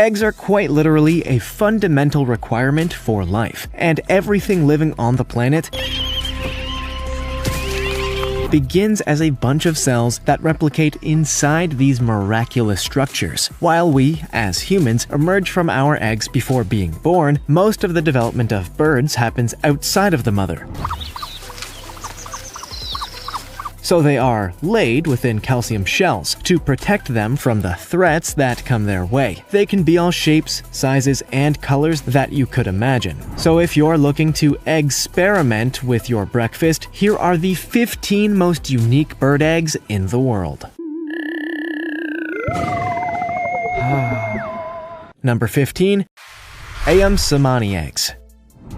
Eggs are quite literally a fundamental requirement for life, and everything living on the planet begins as a bunch of cells that replicate inside these miraculous structures. While we, as humans, emerge from our eggs before being born, most of the development of birds happens outside of the mother. So they are laid within calcium shells to protect them from the threats that come their way. They can be all shapes, sizes, and colors that you could imagine. So if you're looking to experiment with your breakfast, here are the 15 most unique bird eggs in the world. Number 15. Ayam cemani eggs.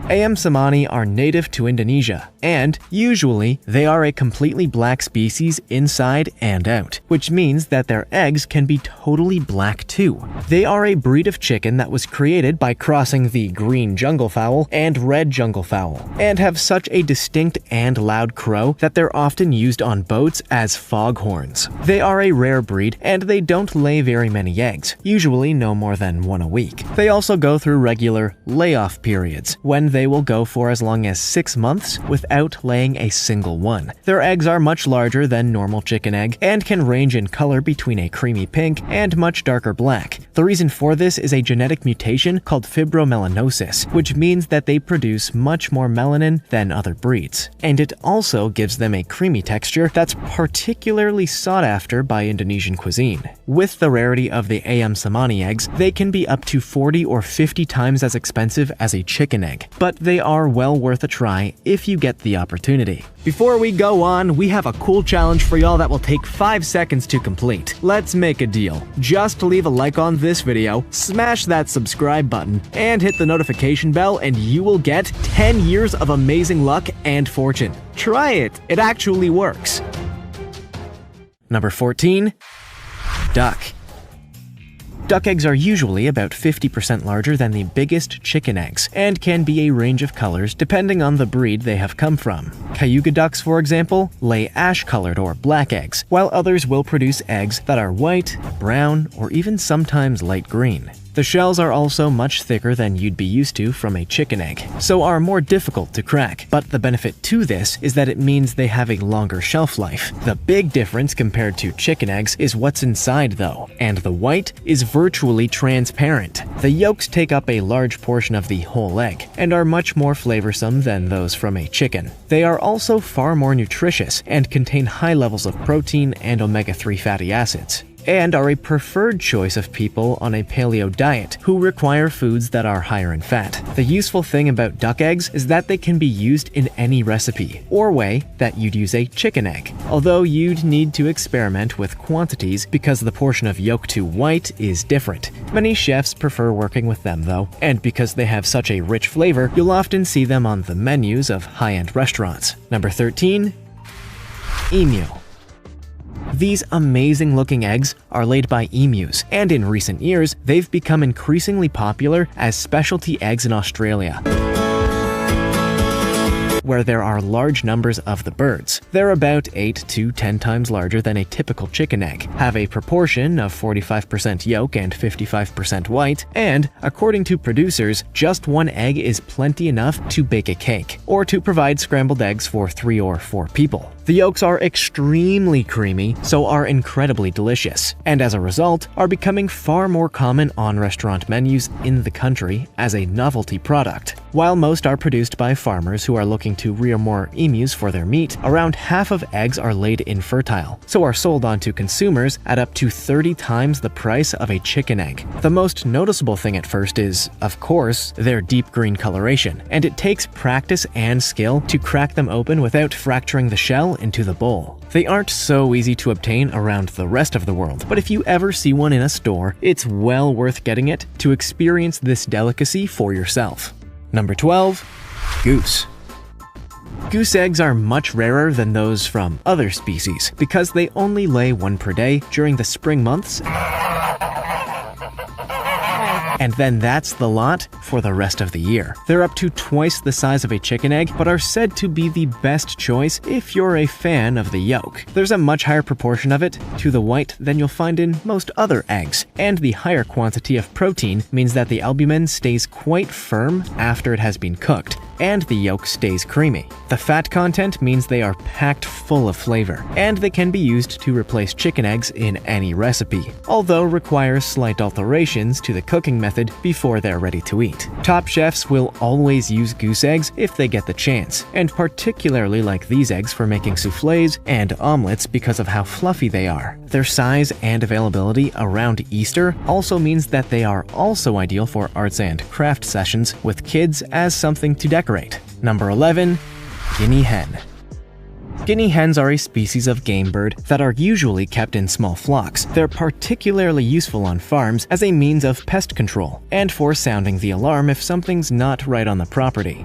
Ayam cemani are native to Indonesia, and usually they are a completely black species inside and out, which means that their eggs can be totally black too. They are a breed of chicken that was created by crossing the green jungle fowl and red jungle fowl, and have such a distinct and loud crow that they're often used on boats as foghorns. They are a rare breed, and they don't lay very many eggs, usually no more than one a week. They also go through regular layoff periods, when they will go for as long as 6 months without laying a single one. Their eggs are much larger than normal chicken egg and can range in color between a creamy pink and much darker black. The reason for this is a genetic mutation called fibromelanosis, which means that they produce much more melanin than other breeds. And it also gives them a creamy texture that's particularly sought after by Indonesian cuisine. With the rarity of the ayam cemani eggs, they can be up to 40 or 50 times as expensive as a chicken egg, but they are well worth a try if you get the opportunity. Before we go on, we have a cool challenge for y'all that will take 5 seconds to complete. Let's make a deal. Just leave a like on this video, smash that subscribe button, and hit the notification bell, and you will get 10 years of amazing luck and fortune. Try it. It actually works. Number 14. Duck. Duck eggs are usually about 50% larger than the biggest chicken eggs, and can be a range of colors depending on the breed they have come from. Cayuga ducks, for example, lay ash-colored or black eggs, while others will produce eggs that are white, brown, or even sometimes light green. The shells are also much thicker than you'd be used to from a chicken egg, so are more difficult to crack. But the benefit to this is that it means they have a longer shelf life. The big difference compared to chicken eggs is what's inside though, and the white is virtually transparent. The yolks take up a large portion of the whole egg, and are much more flavorsome than those from a chicken. They are also far more nutritious, and contain high levels of protein and omega-3 fatty acids, and are a preferred choice of people on a paleo diet who require foods that are higher in fat. The useful thing about duck eggs is that they can be used in any recipe or way that you'd use a chicken egg, although you'd need to experiment with quantities because the portion of yolk to white is different. Many chefs prefer working with them though, and because they have such a rich flavor, you'll often see them on the menus of high-end restaurants. Number 13. Emu. These amazing-looking eggs are laid by emus, and in recent years, they've become increasingly popular as specialty eggs in Australia, where there are large numbers of the birds. They're about 8 to 10 times larger than a typical chicken egg, have a proportion of 45% yolk and 55% white, and, according to producers, just one egg is plenty enough to bake a cake, or to provide scrambled eggs for 3 or 4 people. The yolks are extremely creamy, so are incredibly delicious, and as a result, are becoming far more common on restaurant menus in the country as a novelty product. While most are produced by farmers who are looking to rear more emus for their meat, around half of eggs are laid infertile, so are sold on to consumers at up to 30 times the price of a chicken egg. The most noticeable thing at first is, of course, their deep green coloration, and it takes practice and skill to crack them open without fracturing the shell into the bowl. They aren't so easy to obtain around the rest of the world, but if you ever see one in a store, it's well worth getting it to experience this delicacy for yourself. Number 12. Goose. Goose eggs are much rarer than those from other species because they only lay one per day during the spring months And then that's the lot for the rest of the year. They're up to twice the size of a chicken egg, but are said to be the best choice if you're a fan of the yolk. There's a much higher proportion of it to the white than you'll find in most other eggs, and the higher quantity of protein means that the albumin stays quite firm after it has been cooked, and the yolk stays creamy. The fat content means they are packed full of flavor, and they can be used to replace chicken eggs in any recipe, although requires slight alterations to the cooking method before they're ready to eat. Top chefs will always use goose eggs if they get the chance, and particularly like these eggs for making soufflés and omelets because of how fluffy they are. Their size and availability around Easter also means that they are also ideal for arts and craft sessions with kids as something to decorate. Number 11. Guinea hen. Guinea hens are a species of game bird that are usually kept in small flocks. They're particularly useful on farms as a means of pest control and for sounding the alarm if something's not right on the property.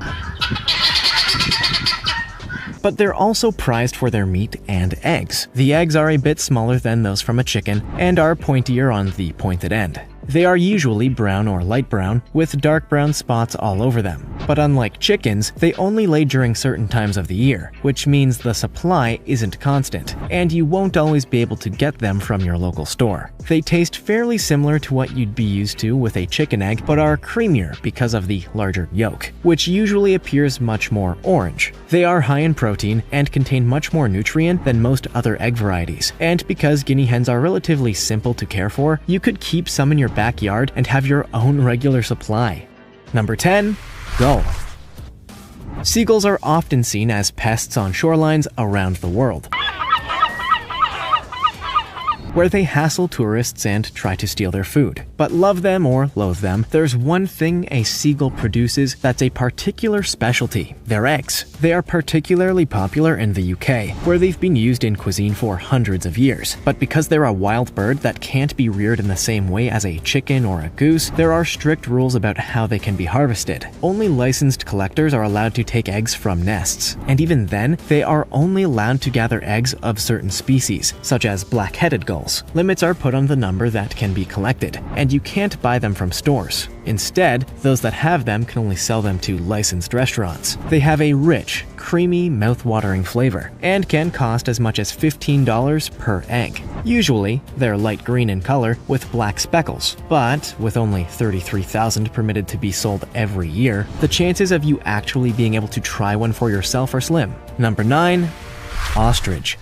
But they're also prized for their meat and eggs. The eggs are a bit smaller than those from a chicken and are pointier on the pointed end. They are usually brown or light brown, with dark brown spots all over them. But unlike chickens, they only lay during certain times of the year, which means the supply isn't constant, and you won't always be able to get them from your local store. They taste fairly similar to what you'd be used to with a chicken egg, but are creamier because of the larger yolk, which usually appears much more orange. They are high in protein and contain much more nutrient than most other egg varieties, and because guinea hens are relatively simple to care for, you could keep some in your backyard and have your own regular supply. Number 10. Gull. Seagulls are often seen as pests on shorelines around the world, where they hassle tourists and try to steal their food. But love them or loathe them, there's one thing a seagull produces that's a particular specialty: their eggs. They are particularly popular in the UK, where they've been used in cuisine for hundreds of years. But because they're a wild bird that can't be reared in the same way as a chicken or a goose, there are strict rules about how they can be harvested. Only licensed collectors are allowed to take eggs from nests, and even then, they are only allowed to gather eggs of certain species, such as black-headed gulls. Limits are put on the number that can be collected, and you can't buy them from stores. Instead, those that have them can only sell them to licensed restaurants. They have a rich, creamy, mouth-watering flavor, and can cost as much as $15 per egg. Usually, they're light green in color with black speckles, but with only 33,000 permitted to be sold every year, the chances of you actually being able to try one for yourself are slim. Number 9. Ostrich.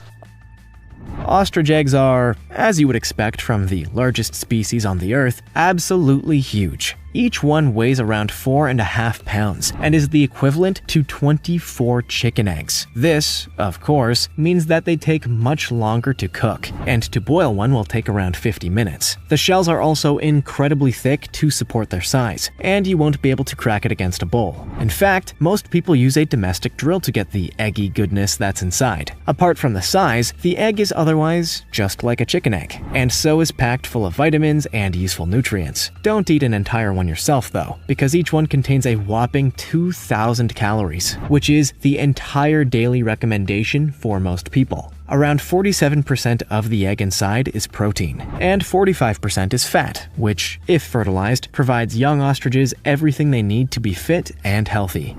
Ostrich eggs are, as you would expect from the largest species on the earth, absolutely huge. Each one weighs around 4.5 pounds and is the equivalent to 24 chicken eggs. This, of course, means that they take much longer to cook, and to boil one will take around 50 minutes. The shells are also incredibly thick to support their size, and you won't be able to crack it against a bowl. In fact, most people use a domestic drill to get the eggy goodness that's inside. Apart from the size, the egg is otherwise just like a chicken egg, and so is packed full of vitamins and useful nutrients. Don't eat an entire one yourself though, because each one contains a whopping 2,000 calories, which is the entire daily recommendation for most people. Around 47% of the egg inside is protein, and 45% is fat, which, if fertilized, provides young ostriches everything they need to be fit and healthy,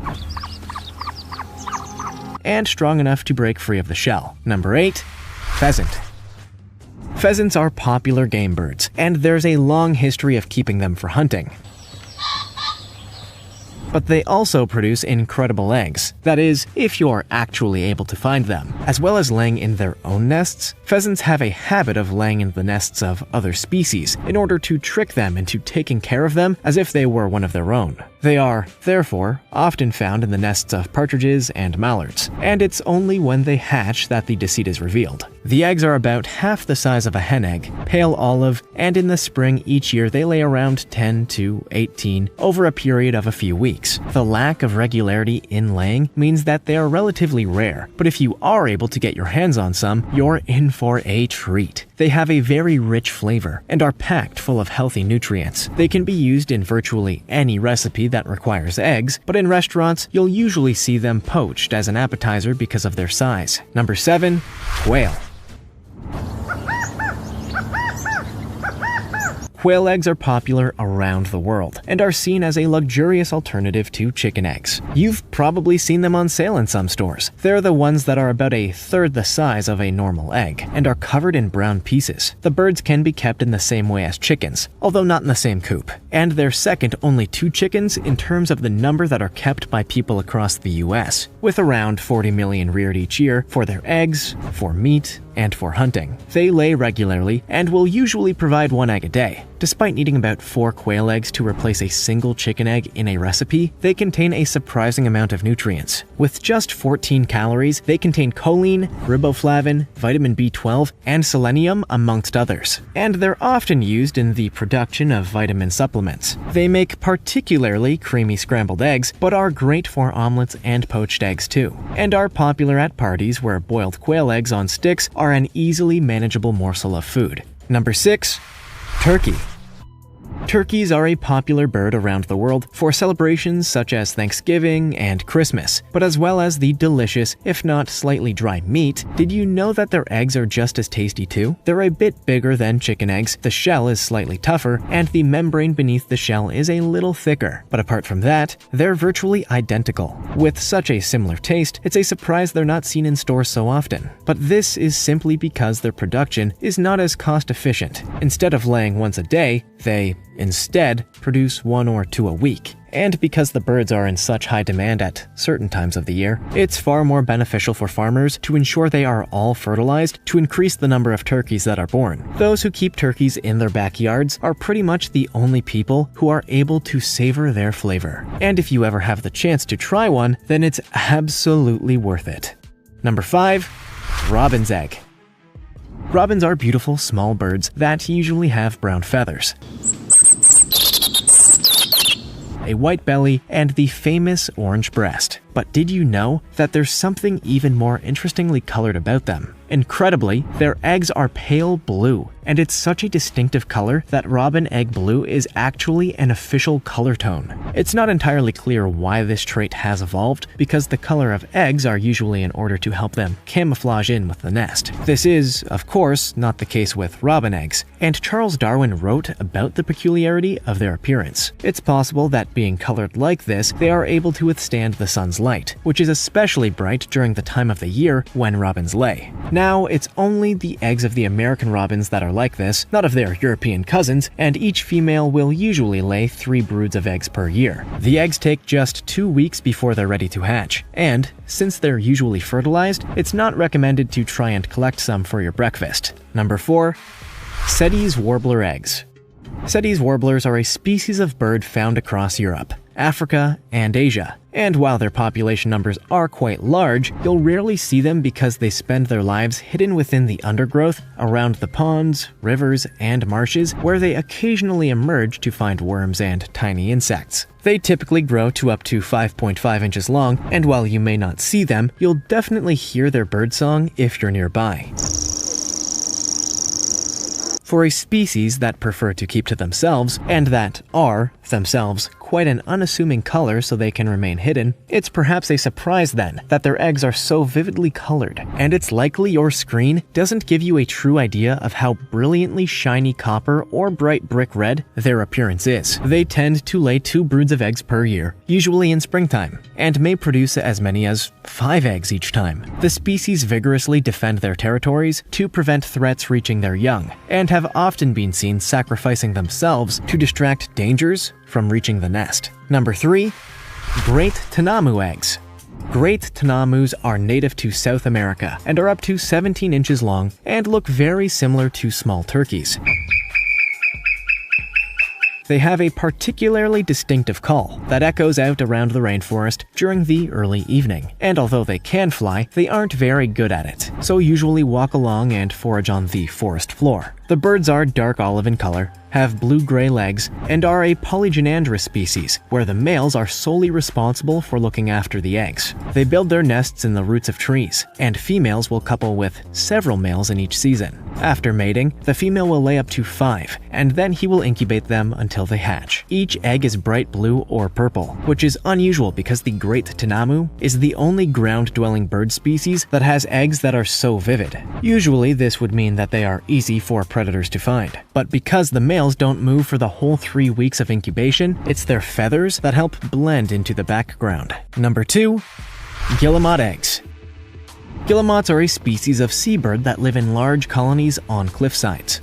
and strong enough to break free of the shell. Number 8. Pheasant. Pheasants are popular game birds, and there's a long history of keeping them for hunting. But they also produce incredible eggs. That is, if you're actually able to find them. As well as laying in their own nests, pheasants have a habit of laying in the nests of other species in order to trick them into taking care of them as if they were one of their own. They are, therefore, often found in the nests of partridges and mallards, and it's only when they hatch that the deceit is revealed. The eggs are about half the size of a hen egg, pale olive, and in the spring each year they lay around 10 to 18 over a period of a few weeks. The lack of regularity in laying means that they are relatively rare, but if you are able to get your hands on some, you're in for a treat. They have a very rich flavor and are packed full of healthy nutrients. They can be used in virtually any recipe that requires eggs, but in restaurants, you'll usually see them poached as an appetizer because of their size. Number 7. Quail. Quail eggs are popular around the world and are seen as a luxurious alternative to chicken eggs. You've probably seen them on sale in some stores. They're the ones that are about a third the size of a normal egg and are covered in brown pieces. The birds can be kept in the same way as chickens, although not in the same coop. And they're second only to chickens in terms of the number that are kept by people across the US, with around 40 million reared each year for their eggs, for meat, and for hunting. They lay regularly and will usually provide 1 egg a day. Despite needing about 4 quail eggs to replace a single chicken egg in a recipe, they contain a surprising amount of nutrients. With just 14 calories, they contain choline, riboflavin, vitamin B12, and selenium, amongst others. And they're often used in the production of vitamin supplements. They make particularly creamy scrambled eggs, but are great for omelets and poached eggs too, and are popular at parties where boiled quail eggs on sticks are an easily manageable morsel of food. Number 6. Turkey. Turkeys are a popular bird around the world for celebrations such as Thanksgiving and Christmas, but as well as the delicious, if not slightly dry meat. Did you know that their eggs are just as tasty too? They're a bit bigger than chicken eggs, the shell is slightly tougher, and the membrane beneath the shell is a little thicker. But apart from that, they're virtually identical. With such a similar taste, it's a surprise they're not seen in stores so often. But this is simply because their production is not as cost efficient. Instead of laying once a day, they instead produce 1 or 2 a week. And because the birds are in such high demand at certain times of the year, it's far more beneficial for farmers to ensure they are all fertilized to increase the number of turkeys that are born. Those who keep turkeys in their backyards are pretty much the only people who are able to savor their flavor. And if you ever have the chance to try one, then it's absolutely worth it. Number 5. Robin's egg. Robins are beautiful small birds that usually have brown feathers, a white belly, and the famous orange breast. But did you know that there's something even more interestingly colored about them? Incredibly, their eggs are pale blue, and it's such a distinctive color that robin egg blue is actually an official color tone. It's not entirely clear why this trait has evolved, because the color of eggs are usually in order to help them camouflage in with the nest. This is, of course, not the case with robin eggs, and Charles Darwin wrote about the peculiarity of their appearance. It's possible that being colored like this, they are able to withstand the sun's light, which is especially bright during the time of the year when robins lay. Now, it's only the eggs of the American robins that are like this, not of their European cousins, and each female will usually lay 3 broods of eggs per year. The eggs take just 2 weeks before they're ready to hatch, and since they're usually fertilized, it's not recommended to try and collect some for your breakfast. Number 4. Sedge's warbler eggs. Sedge's warblers are a species of bird found across Europe, Africa, and Asia. And while their population numbers are quite large, you'll rarely see them because they spend their lives hidden within the undergrowth around the ponds, rivers, and marshes, where they occasionally emerge to find worms and tiny insects. They typically grow to up to 5.5 inches long, and while you may not see them, you'll definitely hear their birdsong if you're nearby. For a species that prefer to keep to themselves, and that are, themselves, quite an unassuming color so they can remain hidden, it's perhaps a surprise then that their eggs are so vividly colored, and it's likely your screen doesn't give you a true idea of how brilliantly shiny copper or bright brick red their appearance is. They tend to lay 2 broods of eggs per year, usually in springtime, and may produce as many as 5 eggs each time. The species vigorously defend their territories to prevent threats reaching their young, and have often been seen sacrificing themselves to distract dangers from reaching the nest. Number 3. Great Tenamu eggs. Great Tenamus are native to South America and are up to 17 inches long and look very similar to small turkeys. They have a particularly distinctive call that echoes out around the rainforest during the early evening, and although they can fly, they aren't very good at it, so usually walk along and forage on the forest floor. The birds are dark olive in color, have blue-gray legs, and are a polygynandrous species, where the males are solely responsible for looking after the eggs. They build their nests in the roots of trees, and females will couple with several males in each season. After mating, the female will lay up to 5, and then he will incubate them until they hatch. Each egg is bright blue or purple, which is unusual because the Great Tenamu is the only ground-dwelling bird species that has eggs that are so vivid. Usually, this would mean that they are easy for predators to find. But because the males don't move for the whole 3 weeks of incubation, it's their feathers that help blend into the background. Number 2. Guillemot eggs. Guillemots are a species of seabird that live in large colonies on cliff sides.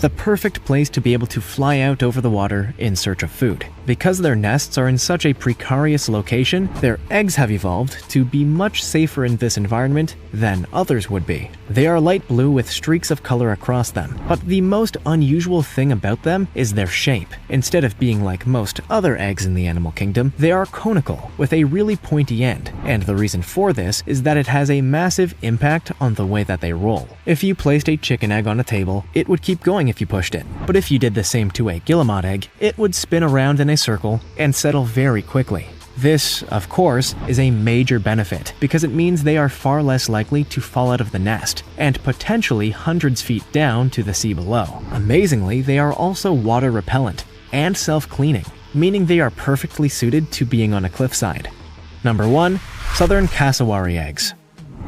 The perfect place to be able to fly out over the water in search of food. Because their nests are in such a precarious location, their eggs have evolved to be much safer in this environment than others would be. They are light blue with streaks of color across them, but the most unusual thing about them is their shape. Instead of being like most other eggs in the animal kingdom, they are conical with a really pointy end, and the reason for this is that it has a massive impact on the way that they roll. If you placed a chicken egg on a table, it would keep going if you pushed it, but if you did the same to a guillemot egg, it would spin around in a circle and settle very quickly. This, of course, is a major benefit because it means they are far less likely to fall out of the nest and potentially hundreds feet down to the sea below. Amazingly, they are also water repellent and self-cleaning, meaning they are perfectly suited to being on a cliffside. Number 1. Southern cassowary eggs.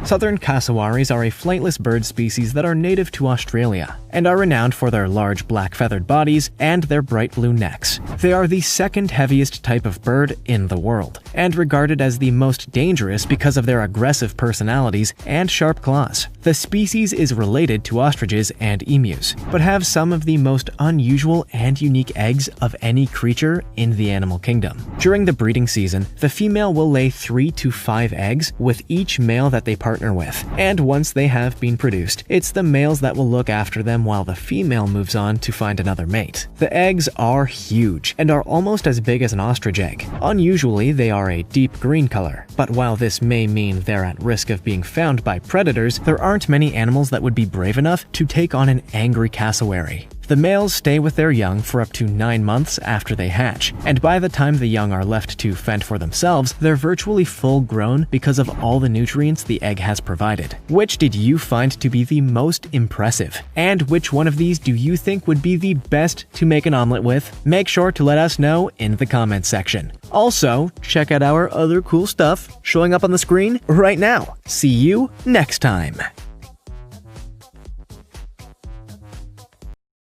Southern cassowaries are a flightless bird species that are native to Australia and are renowned for their large black feathered bodies and their bright blue necks. They are the second heaviest type of bird in the world and regarded as the most dangerous because of their aggressive personalities and sharp claws. The species is related to ostriches and emus, but have some of the most unusual and unique eggs of any creature in the animal kingdom. During the breeding season, the female will lay 3 to 5 eggs with each male that they partner with, and once they have been produced, it's the males that will look after them while the female moves on to find another mate. The eggs are huge and are almost as big as an ostrich egg. Unusually, they are a deep green color, but while this may mean they're at risk of being found by predators, there aren't many animals that would be brave enough to take on an angry cassowary. The males stay with their young for up to 9 months after they hatch, and by the time the young are left to fend for themselves, they're virtually full grown because of all the nutrients the egg has provided. Which did you find to be the most impressive? And which one of these do you think would be the best to make an omelet with? Make sure to let us know in the comments section. Also, check out our other cool stuff showing up on the screen right now. See you next time!